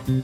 Hello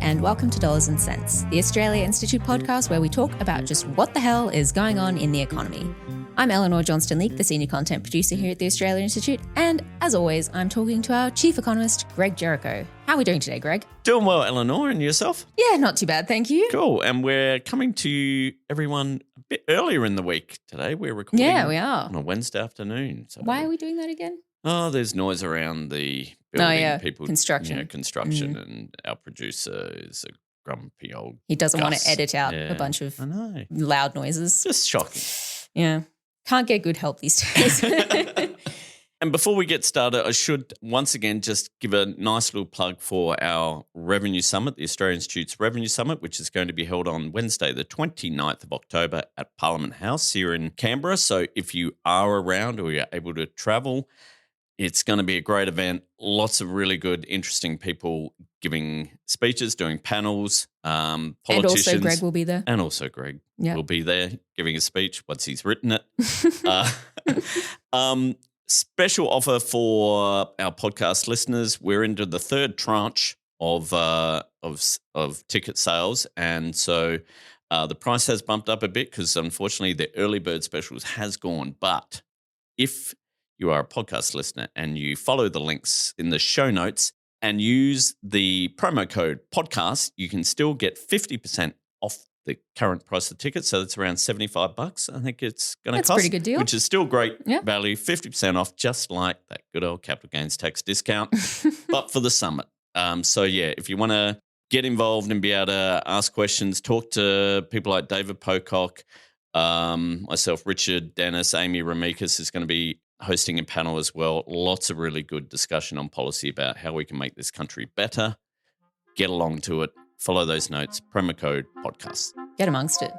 and welcome to Dollars and Cents, the Australia Institute podcast where we talk about just what the hell is going on in the economy. I'm Eleanor Johnston-Leake, the senior content producer here at the Australia Institute, and as always, I'm talking to our chief economist, Greg Jericho. How are we doing today, Greg? Doing well, Eleanor, and yourself? Yeah, not too bad, thank you. Cool, and we're coming to everyone a bit earlier in the week today. We're recording we are. on a Wednesday afternoon. So why are we doing that again? Oh, there's noise around the building. People, construction. Construction, and our producer is a grumpy old He doesn't want Gus. to edit out a bunch of I know. loud noises. Just shocking. Yeah. Can't get good help these days. And before we get started, I should once again just give a nice little plug for our Revenue Summit, the Australian Institute's Revenue Summit, which is going to be held on Wednesday, the 29th of October at Parliament House here in Canberra. So if you are around or you're able to travel, it's going to be a great event. Lots of really good, interesting people giving speeches, doing panels, politicians. And also Greg will be there. And also Greg will be there giving a speech once he's written it. Special offer for our podcast listeners. We're into the third tranche of ticket sales, and so the price has bumped up a bit because unfortunately the early bird specials has gone. But if you are a podcast listener and you follow the links in the show notes and use the promo code podcast, you can still get 50% off the current price of the ticket. So it's around $75. I think it's going to cost. That's a pretty good deal. Which is still great value, 50% off, just like that good old capital gains tax discount, but for the summit. So yeah, if you want to get involved and be able to ask questions, talk to people like David Pocock, myself, Richard, Dennis, Amy Ramikis is going to be hosting a panel as well. Lots of really good discussion on policy about how we can make this country better. Get along to it. Follow those notes. Promo code podcast. Get amongst it.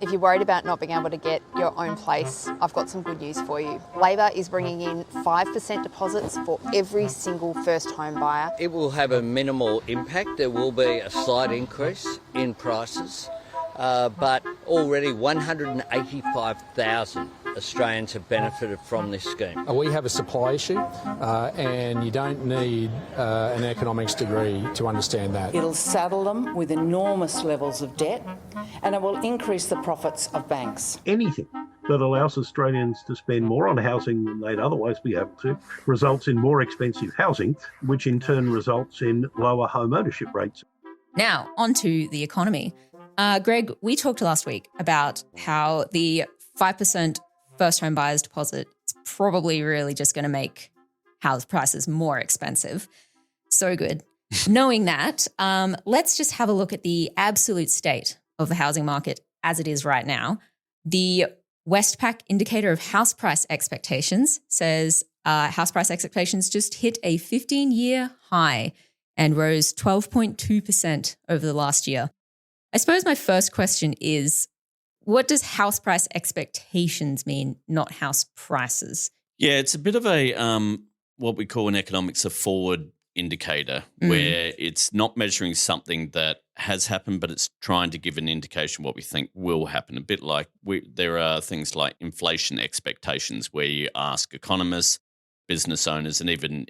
If you're worried about not being able to get your own place, I've got some good news for you. Labor is bringing in 5% deposits for every single first home buyer. It will have a minimal impact. There will be a slight increase in prices, but already 185,000 Australians have benefited from this scheme. We have a supply issue and you don't need an economics degree to understand that. It'll saddle them with enormous levels of debt and it will increase the profits of banks. Anything that allows Australians to spend more on housing than they'd otherwise be able to results in more expensive housing, which in turn results in lower home ownership rates. Now, on to the economy. Greg, we talked last week about how the 5% first home buyer's deposit is probably really just going to make house prices more expensive. So good. Knowing that, let's just have a look at the absolute state of the housing market as it is right now. The Westpac indicator of house price expectations says house price expectations just hit a 15-year high and rose 12.2% over the last year. I suppose my first question is, what does house price expectations mean, not house prices? Yeah, it's a bit of a what we call in economics a forward indicator, where it's not measuring something that has happened, but it's trying to give an indication what we think will happen. A bit like there are things like inflation expectations, where you ask economists, business owners, and even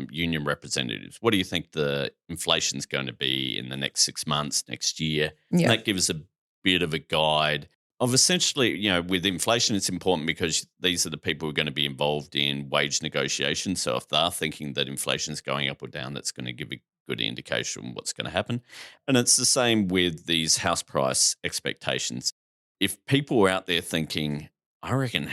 union representatives, what do you think the inflation's going to be in the next 6 months, next year? Yeah. And that gives a bit of a guide of essentially, with inflation, it's important because these are the people who are going to be involved in wage negotiations. So if they're thinking that inflation is going up or down, that's going to give a good indication of what's going to happen. And it's the same with these house price expectations. If people are out there thinking, I reckon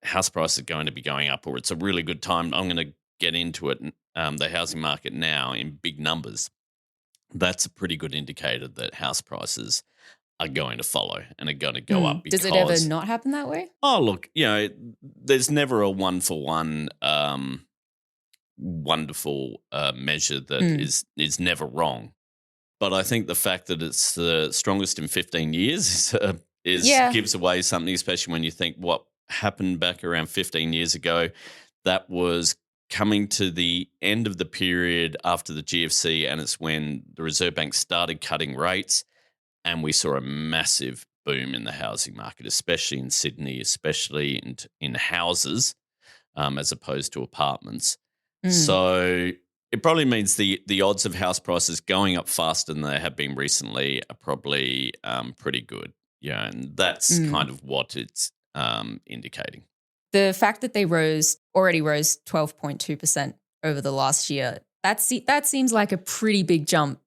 house prices are going to be going up, or it's a really good time, I'm going to get into it, the housing market now in big numbers, that's a pretty good indicator that house prices are going to follow and are going to go up. Does it ever not happen that way? Oh, look, there's never a one-for-one wonderful measure that is never wrong. But I think the fact that it's the strongest in 15 years gives away something, especially when you think what happened back around 15 years ago. That was coming to the end of the period after the GFC, and it's when the Reserve Bank started cutting rates. And we saw a massive boom in the housing market, especially in Sydney, especially in houses. as opposed to apartments. So it probably means the odds of house prices going up faster than they have been recently are probably pretty good. Yeah, and that's kind of what it's indicating. The fact that they already rose 12.2% over the last year, that seems like a pretty big jump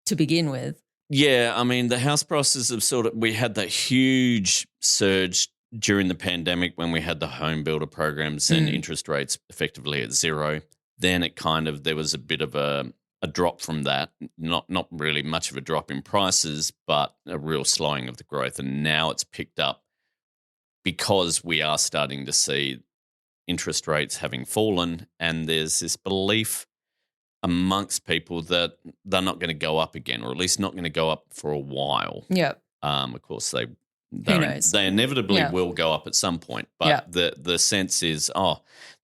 to begin with. Yeah, I mean, the house prices have we had that huge surge during the pandemic when we had the home builder programs and interest rates effectively at zero. Then there was a bit of a drop from that, not really much of a drop in prices, but a real slowing of the growth. And now it's picked up because we are starting to see interest rates having fallen, and there's this belief amongst people that they're not going to go up again, or at least not going to go up for a while. Yep. Of course, they knows? inevitably will go up at some point, but the sense is,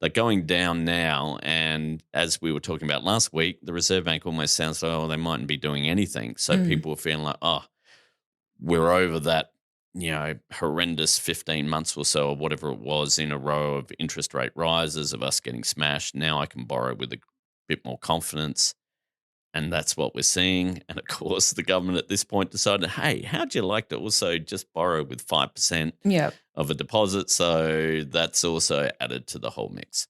they're going down now. And as we were talking about last week, the Reserve Bank almost sounds like, they mightn't be doing anything. So people are feeling like, we're over that, horrendous 15 months or so or whatever it was in a row of interest rate rises, of us getting smashed. Now I can borrow with a bit more confidence. And that's what we're seeing. And of course, the government at this point decided, hey, how'd you like to also just borrow with 5% of a deposit? So that's also added to the whole mix.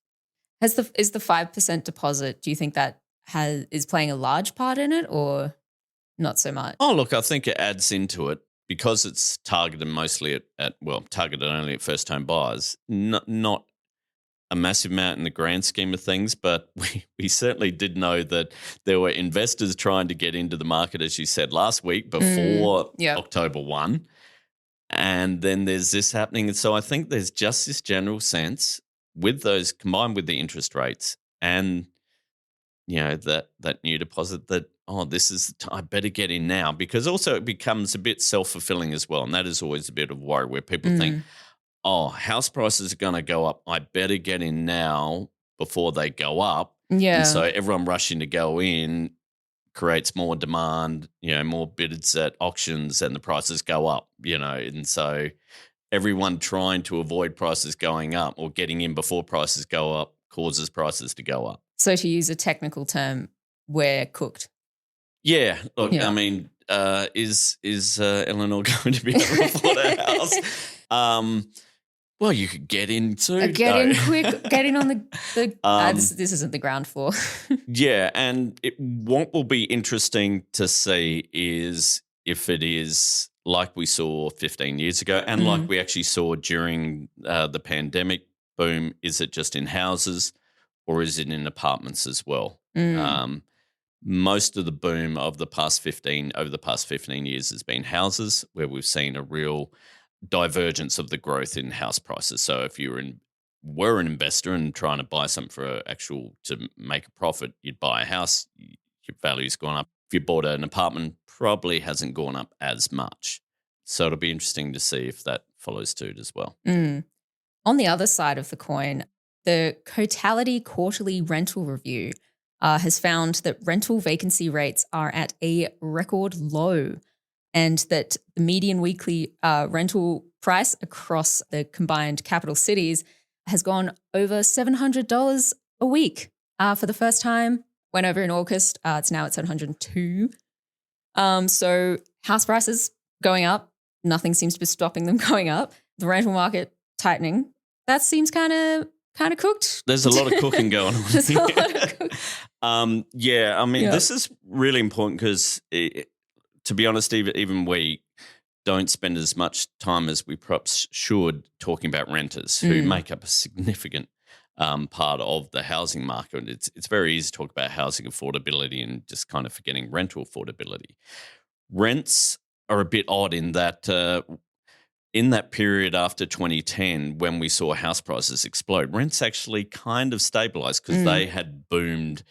Is the 5% deposit, do you think that is playing a large part in it, or not so much? Oh, look, I think it adds into it because it's targeted mostly targeted only at first home buyers. Not a massive amount in the grand scheme of things, but we certainly did know that there were investors trying to get into the market, as you said last week, before October 1. And then there's this happening. And so I think there's just this general sense with those, combined with the interest rates and, that new deposit, that, this is I better get in now, because also it becomes a bit self-fulfilling as well. And that is always a bit of worry where people think, house prices are going to go up, I better get in now before they go up. Yeah. And so everyone rushing to go in creates more demand, more bids at auctions, and the prices go up, and so everyone trying to avoid prices going up or getting in before prices go up causes prices to go up. So to use a technical term, we're cooked. Yeah. Look, I mean, is Eleanor going to be able to afford a house? Well, you could get in too. Get in quick. Get in on the this isn't the ground floor. Yeah, and what will be interesting to see is if it is like we saw 15 years ago and like we actually saw during the pandemic boom, is it just in houses or is it in apartments as well? Most of the boom of over the past 15 years has been houses, where we've seen a real divergence of the growth in house prices. So if you were an investor and trying to buy something to make a profit, you'd buy a house, your value's gone up. If you bought an apartment, probably hasn't gone up as much. So it'll be interesting to see if that follows suit as well. On the other side of the coin, the Cotality Quarterly Rental Review has found that rental vacancy rates are at a record low, and that the median weekly rental price across the combined capital cities has gone over $700 a week for the first time. Went over in August. It's now at $702. So house prices going up. Nothing seems to be stopping them going up. The rental market tightening. That seems kind of cooked. There's a lot of cooking going on. There's a lot of cooking. This is really important because, to be honest, even we don't spend as much time as we perhaps should talking about renters who make up a significant part of the housing market. It's very easy to talk about housing affordability and just kind of forgetting rental affordability. Rents are a bit odd in that period after 2010, when we saw house prices explode, rents actually kind of stabilized because they had boomed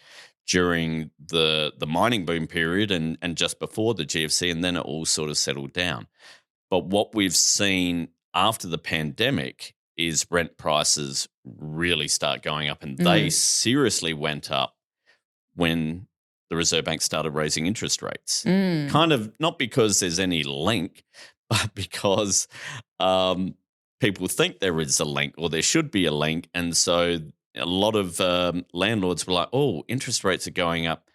during the mining boom period and just before the GFC, and then it all sort of settled down. But what we've seen after the pandemic is rent prices really start going up, and they seriously went up when the Reserve Bank started raising interest rates. Kind of not because there's any link, but because people think there is a link or there should be a link. And so a lot of landlords were like, oh, interest rates are going up.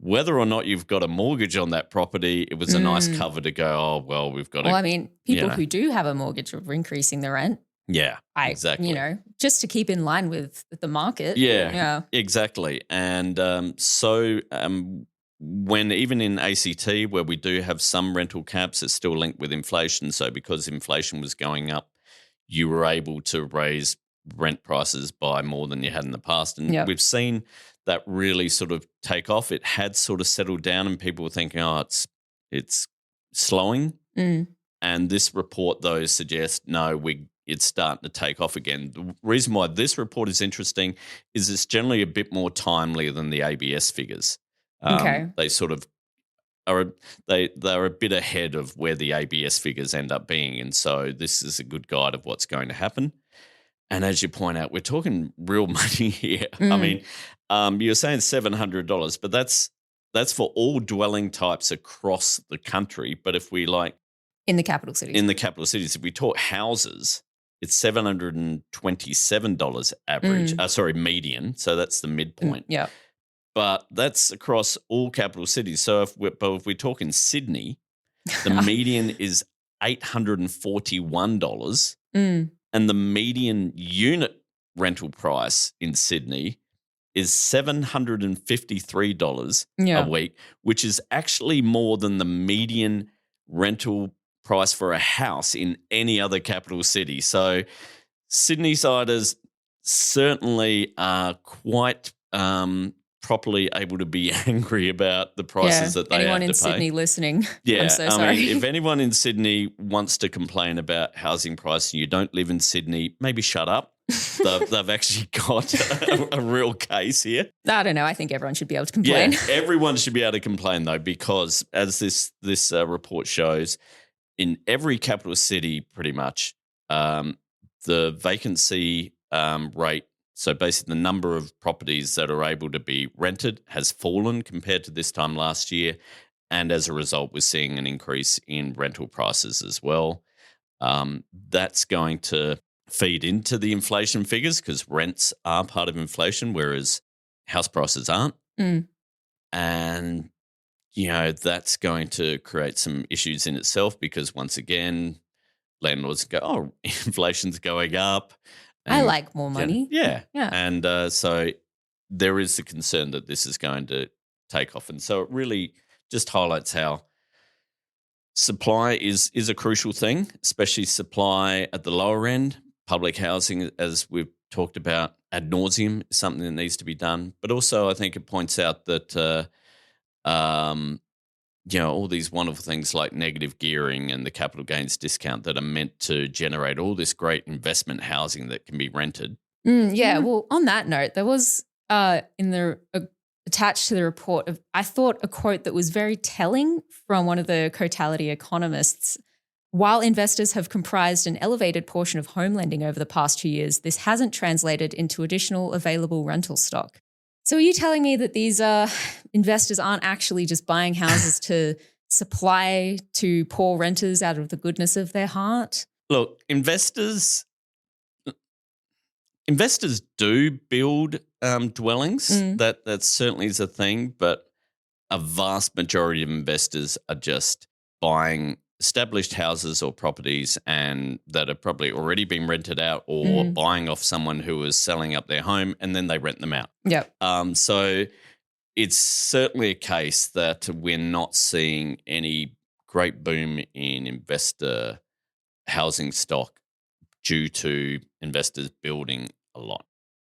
Whether or not you've got a mortgage on that property, it was a nice cover to go, oh, well, we've got to. Well, I mean, people who do have a mortgage are increasing the rent. Yeah, exactly. Just to keep in line with the market. Yeah, exactly. And when even in ACT, where we do have some rental caps, it's still linked with inflation. So because inflation was going up, you were able to raise rent prices by more than you had in the past. And we've seen that really sort of take off. It had sort of settled down and people were thinking, oh, it's slowing. And this report, though, suggests, no, it's starting to take off again. The reason why this report is interesting is it's generally a bit more timely than the ABS figures. They sort of they're a bit ahead of where the ABS figures end up being. And so this is a good guide of what's going to happen. And as you point out, we're talking real money here. I mean, you're saying $700, but that's for all dwelling types across the country. But if we in the capital cities, if we talk houses, it's $727 average. Median. So that's the midpoint. Yeah. But that's across all capital cities. So if we're talking Sydney, the median is $841. And the median unit rental price in Sydney is $753 a week, which is actually more than the median rental price for a house in any other capital city. So Sydney-siders certainly are quite properly able to be angry about the prices that they have to pay. Anyone in Sydney listening, yeah, I'm so sorry. Mean, if anyone in Sydney wants to complain about housing price and you don't live in Sydney, maybe shut up. They've actually got a real case here. I don't know. I think everyone should be able to complain. Yeah, everyone should be able to complain though, because as this report shows, in every capital city pretty much, the vacancy rate, so basically the number of properties that are able to be rented has fallen compared to this time last year. And as a result, we're seeing an increase in rental prices as well. That's going to feed into the inflation figures because rents are part of inflation, whereas house prices aren't. And, that's going to create some issues in itself because once again, landlords go, oh, inflation's going up. I like more money. Yeah. And so there is a concern that this is going to take off. And so it really just highlights how supply is a crucial thing, especially supply at the lower end. Public housing, as we've talked about ad nauseum, is something that needs to be done. But also I think it points out that, all these wonderful things like negative gearing and the capital gains discount that are meant to generate all this great investment housing that can be rented. Well, on that note, there was attached to the report, I thought a quote that was very telling from one of the Cotality economists. While investors have comprised an elevated portion of home lending over the past 2 years, this hasn't translated into additional available rental stock. So are you telling me that these investors aren't actually just buying houses to supply to poor renters out of the goodness of their heart? Look, investors do build dwellings. That certainly is a thing, but a vast majority of investors are just buying established houses or properties and that have probably already been rented out or buying off someone who is selling up their home and then they rent them out. Yep. So it's certainly a case that we're not seeing any great boom in investor housing stock due to investors building a lot.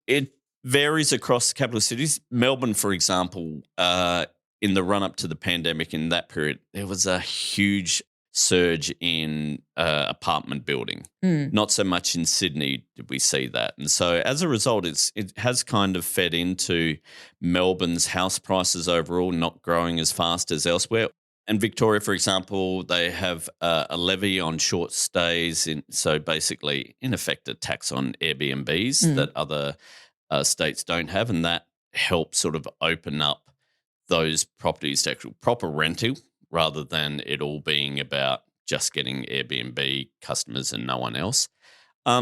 It varies across capital cities. Melbourne, for example, in the run-up to the pandemic in that period, there was a huge surge in apartment building. Not so much in Sydney did we see that. And so as a result, it has kind of fed into Melbourne's house prices overall not growing as fast as elsewhere. And Victoria, for example, they have a levy on short stays. So basically, in effect, a tax on Airbnbs that other states don't have. And that helps sort of open up those properties to actual proper rental rather than it all being about just getting Airbnb customers and no one else.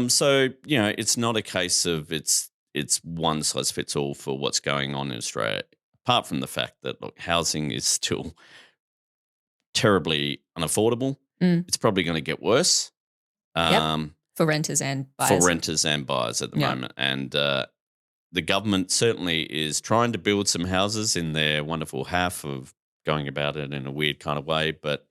So, it's not a case of it's it's one size fits all for what's going on in Australia. Apart from the fact that, look, housing is still terribly unaffordable. It's probably going to get worse. For renters and buyers. For renters and buyers at the moment. And the government certainly is trying to build some houses in their wonderful half of going about it in a weird kind of way. But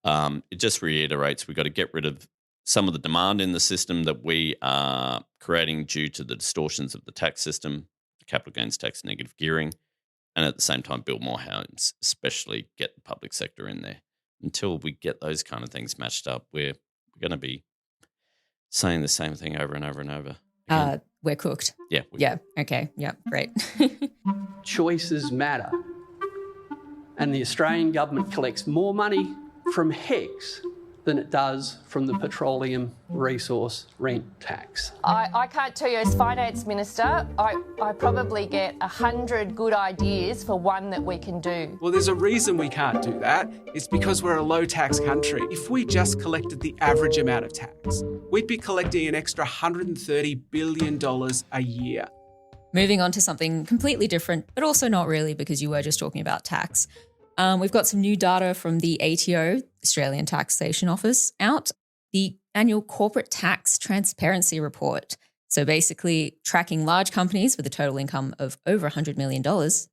it just reiterates we've got to get rid of some of the demand in the system that we are creating due to the distortions of the tax system, the capital gains tax, negative gearing, and at the same time build more homes, especially get the public sector in there. Until we get those kind of things matched up, we're going to be saying the same thing over and over and over. We're cooked. Yeah. Yeah. Okay. Yeah. Great. Choices matter. And the Australian government collects more money from HECS than it does from the petroleum resource rent tax. I can't tell you, as Finance Minister, I probably get 100 good ideas for one that we can do. Well, there's a reason we can't do that. It's because we're a low-tax country. If we just collected the average amount of tax, we'd be collecting an extra $130 billion a year. Moving on to something completely different, but also not really because you were just talking about tax. We've got some new data from the ATO, Australian Taxation Office, out. The annual Corporate Tax Transparency Report. So basically tracking large companies with a total income of over $100 million,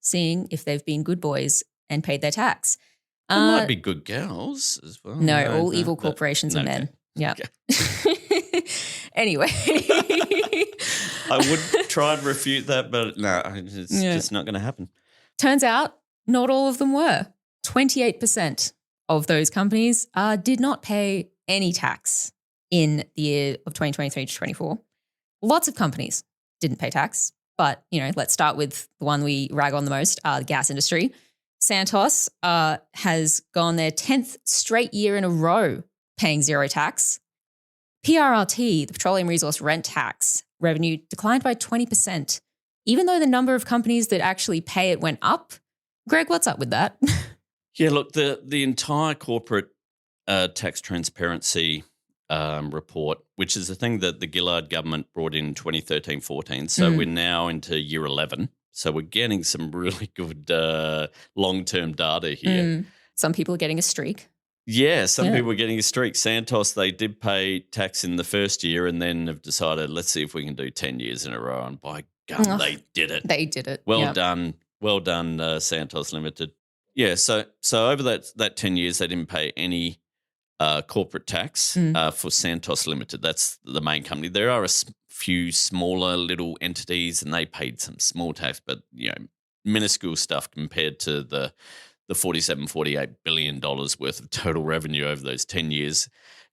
seeing if they've been good boys and paid their tax. There might be good girls as well. No, all evil corporations are men. Yeah. Okay. Anyway. I would try and refute that, but no, it's just not going to happen. Turns out not all of them were. 28% of those companies did not pay any tax in the year of 2023 to 24. Lots of companies didn't pay tax, but, let's start with the one we rag on the most, the gas industry. Santos has gone their 10th straight year in a row paying zero tax. PRRT, the Petroleum Resource Rent Tax, revenue declined by 20%, even though the number of companies that actually pay it went up. Greg, what's up with that? Yeah, look, the entire corporate tax transparency report, which is a thing that the Gillard government brought in 2013-14. So we're now into year 11. So we're getting some really good long-term data here. Some people are getting a streak. Yeah, some people are getting a streak. Santos, they did pay tax in the first year and then have decided, let's see if we can do 10 years in a row. And by God, they did it. They did it. Well done. Well done, Santos Limited. Yeah, so over that 10 years, they didn't pay any corporate tax for Santos Limited. That's the main company. There are a few smaller little entities and they paid some small tax, but, minuscule stuff compared to the $47-48 billion worth of total revenue over those 10 years,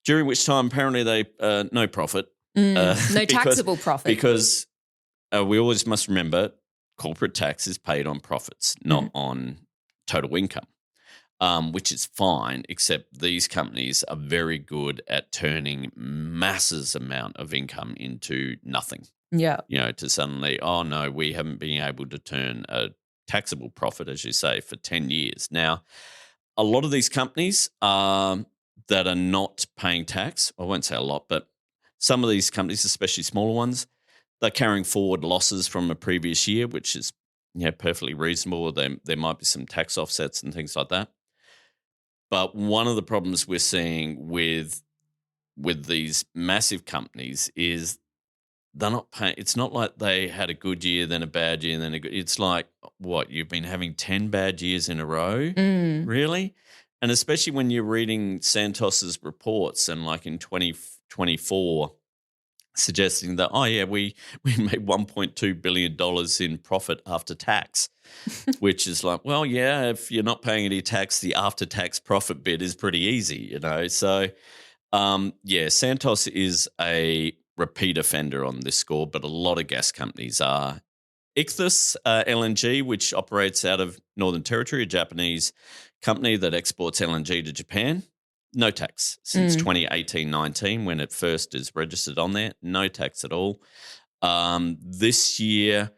during which time apparently they no profit. No taxable profit. Because we always must remember corporate tax is paid on profits, not on total income, which is fine, except these companies are very good at turning masses amount of income into nothing. Yeah. To suddenly, oh, no, we haven't been able to turn a taxable profit, as you say, for 10 years. Now, a lot of these companies that are not paying tax, I won't say a lot, but some of these companies, especially smaller ones, they're carrying forward losses from a previous year, which is perfectly reasonable. There might be some tax offsets and things like that. But one of the problems we're seeing with these massive companies is they're not paying. It's not like they had a good year, then a bad year, and then it's like, what, you've been having 10 bad years in a row? Really? And especially when you're reading Santos's reports and like in 2024 suggesting that, we made $1.2 billion in profit after tax, which is like, well, yeah, if you're not paying any tax, the after-tax profit bit is pretty easy, So, Santos is a repeat offender on this score, but a lot of gas companies are. Ichthys LNG, which operates out of Northern Territory, a Japanese company that exports LNG to Japan, no tax since 2018-19 when it first is registered on there, no tax at all. This year,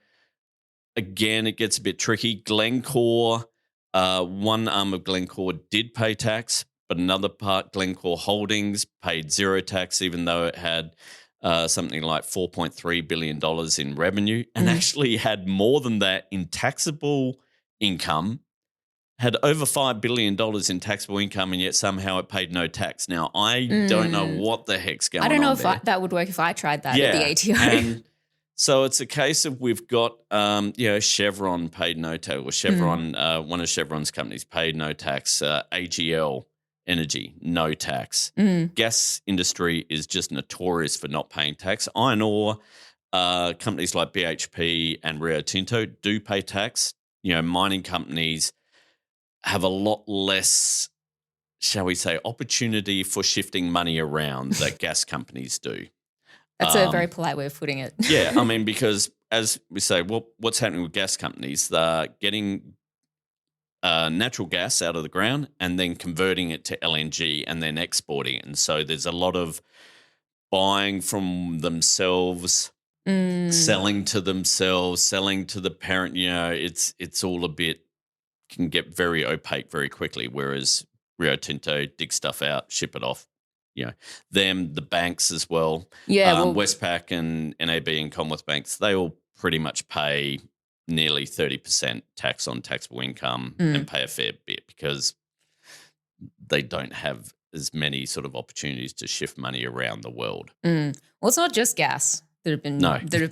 again, it gets a bit tricky. Glencore, one arm of Glencore did pay tax, but another part, Glencore Holdings, paid zero tax even though it had something like $4.3 billion in revenue, and actually had more than that in taxable income, had over $5 billion in taxable income, and yet somehow it paid no tax. Now, I don't know what the heck's going on. I don't know if there. that would work if I tried that at the ATO. And so it's a case of we've got, Chevron paid no tax, or Chevron, one of Chevron's companies paid no tax, AGL Energy, no tax. Gas industry is just notorious for not paying tax. Iron ore, companies like BHP and Rio Tinto do pay tax. Mining companies have a lot less, shall we say, opportunity for shifting money around that gas companies do. That's a very polite way of putting it. Yeah, I mean, because as we say, what's happening with gas companies? They're getting natural gas out of the ground and then converting it to LNG and then exporting it. And so there's a lot of buying from themselves, selling to themselves, selling to the parent. It's all a bit, can get very opaque very quickly, whereas Rio Tinto dig stuff out, ship it off. The banks as well. Yeah, Westpac and NAB and Commonwealth Banks, they all pretty much pay nearly 30% tax on taxable income and pay a fair bit because they don't have as many sort of opportunities to shift money around the world. Well, it's not just gas that have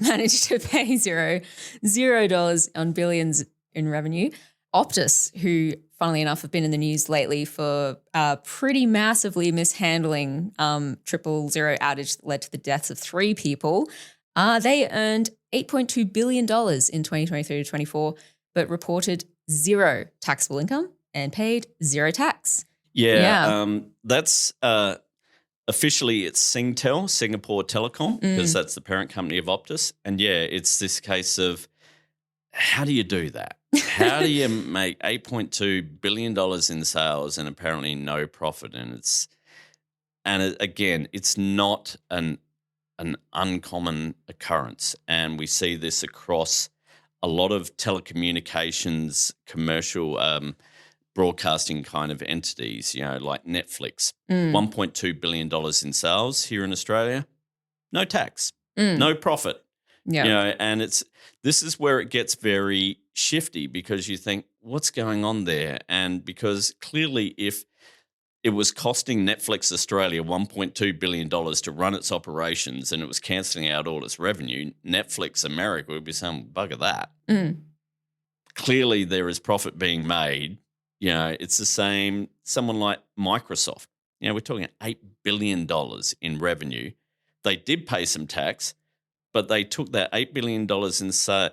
managed to pay $0 on billions in revenue. Optus, who funnily enough have been in the news lately for pretty massively mishandling 000 outage that led to the deaths of 3 people, they earned $8.2 billion in 2023 to 24, but reported 0 taxable income and paid 0 tax. That's officially it's Singtel, Singapore Telecom, because that's the parent company of Optus. And it's this case of how do you do that? How do you make $8.2 billion in sales and apparently no profit? Again, it's not an uncommon occurrence. And we see this across a lot of telecommunications, commercial broadcasting kind of entities, like Netflix, $1.2 billion in sales here in Australia, no tax, no profit. Yeah. And this is where it gets very shifty because you think, what's going on there? And because clearly if it was costing Netflix Australia $1.2 billion to run its operations and it was cancelling out all its revenue, Netflix America would be saying, bugger that. Clearly there is profit being made. It's the same, someone like Microsoft. We're talking $8 billion in revenue. They did pay some tax, but they took that $8 billion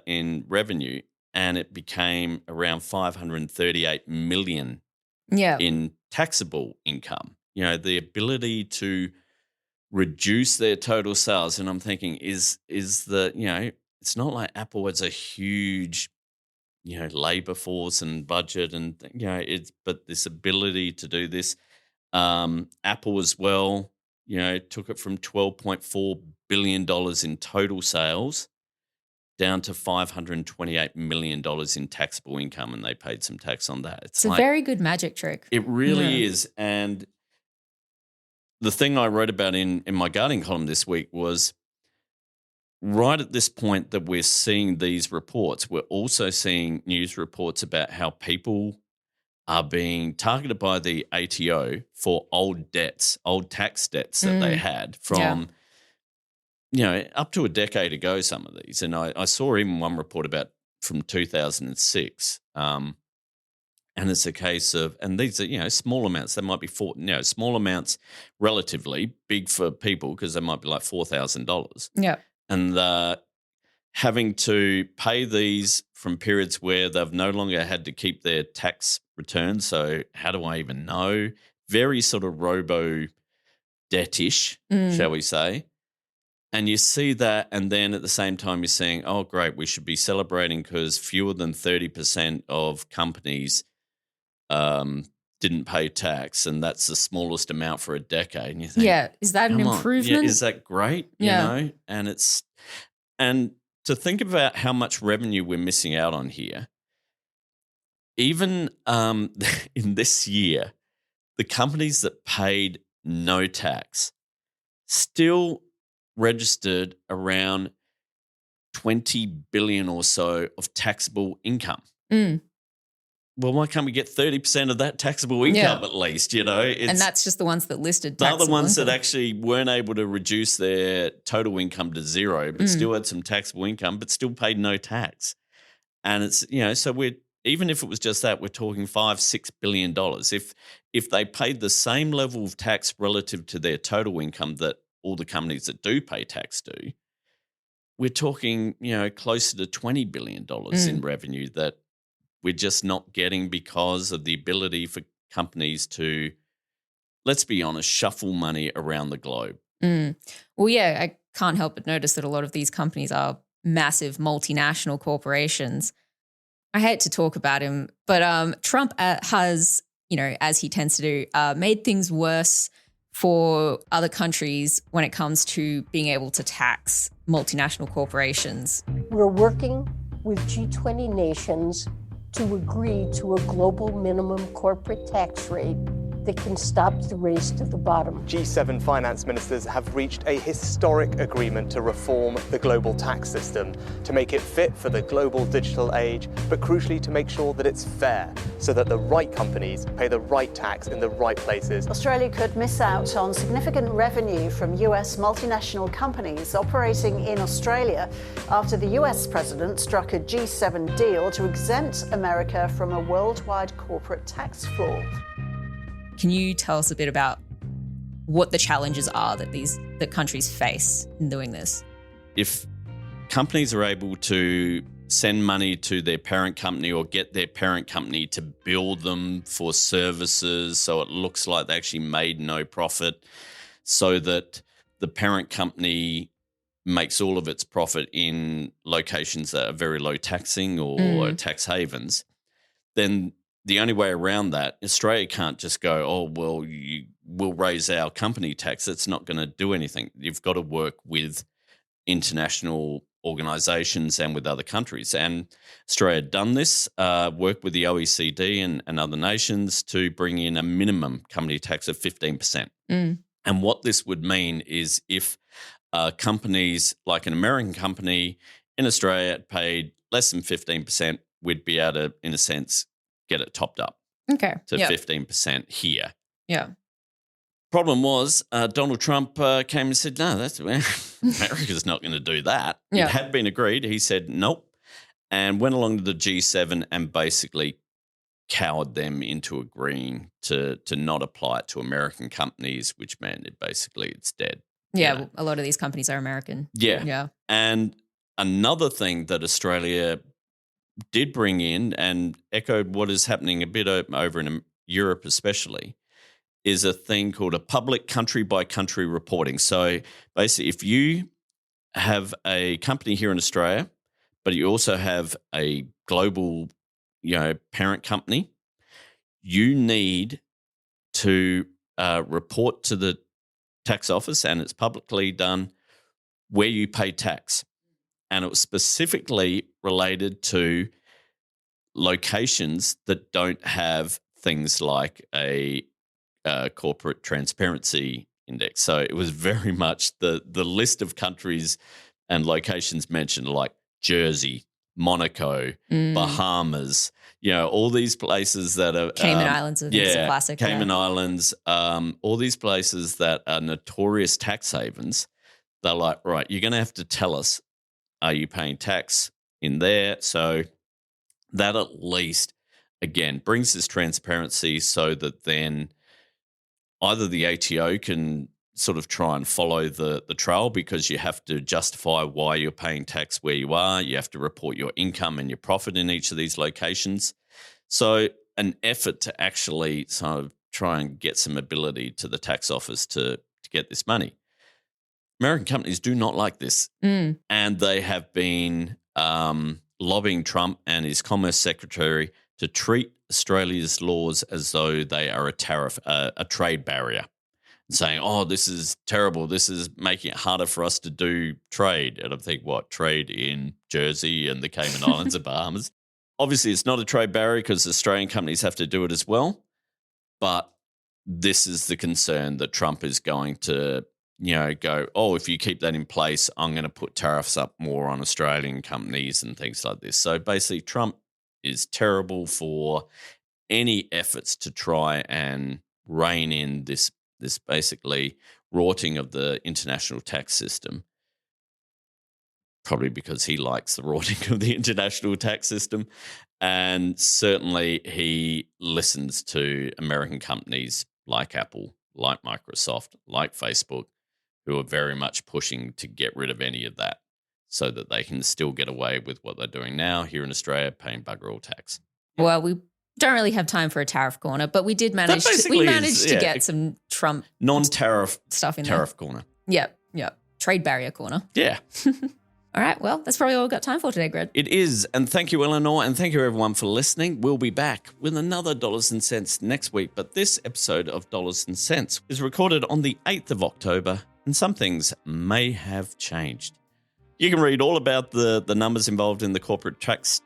in revenue and it became around $538 million in taxable income. The ability to reduce their total sales. And I'm thinking, is it's not like Apple has a huge, labor force and budget and, but this ability to do this. Apple as well, took it from $12.4 billion in total sales down to $528 million in taxable income, and they paid some tax on that. It's a very good magic trick. It really is. And the thing I wrote about in my Guardian column this week was right at this point that we're seeing these reports, we're also seeing news reports about how people are being targeted by the ATO for old tax debts that they had from up to a decade ago, some of these. And I saw even one report about from 2006. And it's a case of, and these are, small amounts. They might be small amounts relatively, big for people because they might be like $4,000. Yeah. And having to pay these from periods where they've no longer had to keep their tax returns. So how do I even know? Very sort of robo-debt-ish, shall we say. And you see that, and then at the same time you're saying, oh, great, we should be celebrating because fewer than 30% of companies didn't pay tax, and that's the smallest amount for a decade. And you think, is that an improvement? Is that great? And and to think about how much revenue we're missing out on here, even in this year, the companies that paid no tax still registered around 20 billion or so of taxable income. Mm. Well, why can't we get 30% of that taxable income at least, you know? And that's just the ones that listed they're taxable the ones income. that actually weren't able to reduce their total income to zero, but still had some taxable income, but still paid no tax. And it's, you know, so we're, even if it was just that, we're talking $5-6 billion. If they paid the same level of tax relative to their total income that all the companies that do pay tax do, we're talking, you know, closer to $20 billion in revenue that we're just not getting because of the ability for companies to, let's be honest, shuffle money around the globe. Well, yeah, I can't help but notice that a lot of these companies are massive multinational corporations. I hate to talk about him, but Trump has, you know, as he tends to do, made things worse for other countries when it comes to being able to tax multinational corporations. We're working with G20 nations to agree to a global minimum corporate tax rate that can stop the race to the bottom. G7 finance ministers have reached a historic agreement to reform the global tax system, to make it fit for the global digital age, but crucially to make sure that it's fair, so that the right companies pay the right tax in the right places. Australia could miss out on significant revenue from US multinational companies operating in Australia after the US president struck a G7 deal to exempt America from a worldwide corporate tax floor. Can you tell us a bit about what the challenges are that countries face in doing this? If companies are able to send money to their parent company or get their parent company to bill them for services so it looks like they actually made no profit, so that the parent company makes all of its profit in locations that are very low taxing or tax havens, then the only way around that, Australia can't just go, oh, well, we'll raise our company tax. It's not going to do anything. You've got to work with international organisations and with other countries. And Australia had done this, worked with the OECD and other nations to bring in a minimum company tax of 15%. And what this would mean is if companies like an American company in Australia paid less than 15%, we'd be able to, in a sense, get it topped up to 15% here. Yeah. Problem was Donald Trump came and said, no, America's not going to do that. Yeah. It had been agreed. He said, nope, and went along to the G7 and basically cowered them into agreeing to not apply it to American companies, which meant basically it's dead. Yeah, you know? a lot of these companies are American. Yeah. And another thing that Australia did bring in and echoed what is happening a bit over in Europe especially is a thing called a public country-by-country reporting. So basically if you have a company here in Australia, but you also have a global, you know, parent company, you need to report to the tax office, and it's publicly done, where you pay tax. And it was specifically related to locations that don't have things like a corporate transparency index. So it was very much the list of countries and locations mentioned, like Jersey, Monaco, Bahamas, you know, all these places that are Cayman Islands, I think is a classic. Cayman Islands, all these places that are notorious tax havens. They're like, right, you're going to have to tell us, are you paying tax in there? So that at least, again, brings this transparency so that then either the ATO can sort of try and follow the trail, because you have to justify why you're paying tax where you are. You have to report your income and your profit in each of these locations. So an effort to actually sort of try and get some ability to the tax office to get this money. American companies do not like this, and they have been lobbying Trump and his Commerce Secretary to treat Australia's laws as though they are a tariff, a trade barrier, and saying, oh, this is terrible. This is making it harder for us to do trade. And I think, what, trade in Jersey and the Cayman Islands and Bahamas? Obviously, it's not a trade barrier because Australian companies have to do it as well. But this is the concern that Trump is going to go, oh, if you keep that in place, I'm going to put tariffs up more on Australian companies and things like this. So basically, Trump is terrible for any efforts to try and rein in this basically rorting of the international tax system. Probably because he likes the rorting of the international tax system. And certainly he listens to American companies like Apple, like Microsoft, like Facebook, who are very much pushing to get rid of any of that so that they can still get away with what they're doing now here in Australia, paying bugger all tax. Well, we don't really have time for a tariff corner, but we did manage to get some Trump non-tariff stuff in tariff there. corner. Yep. Trade barrier corner. Yeah. All right, well, that's probably all we've got time for today, Greg. It is. And thank you, Eleanor, and thank you, everyone, for listening. We'll be back with another Dollars and Cents next week, but this episode of Dollars and Cents is recorded on the 8th of October, and some things may have changed. You can read all about the numbers involved in the corporate tax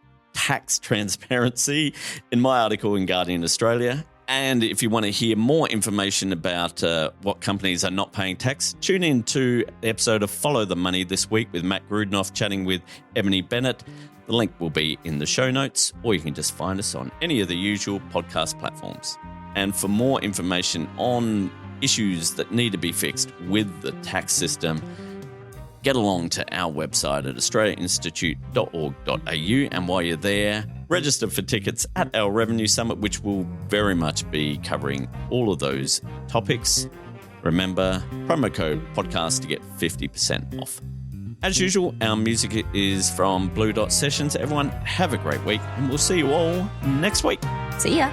transparency in my article in Guardian Australia. And if you want to hear more information about what companies are not paying tax, tune in to the episode of Follow the Money this week with Matt Grudnoff chatting with Ebony Bennett. The link will be in the show notes, or you can just find us on any of the usual podcast platforms. And for more information on issues that need to be fixed with the tax system, get along to our website at australiainstitute.org.au, and while you're there, register for tickets at our Revenue Summit, which will very much be covering all of those topics. Remember, promo code podcast to get 50% off. As usual, our music is from Blue Dot Sessions. Everyone, have a great week, and we'll see you all next week. See ya.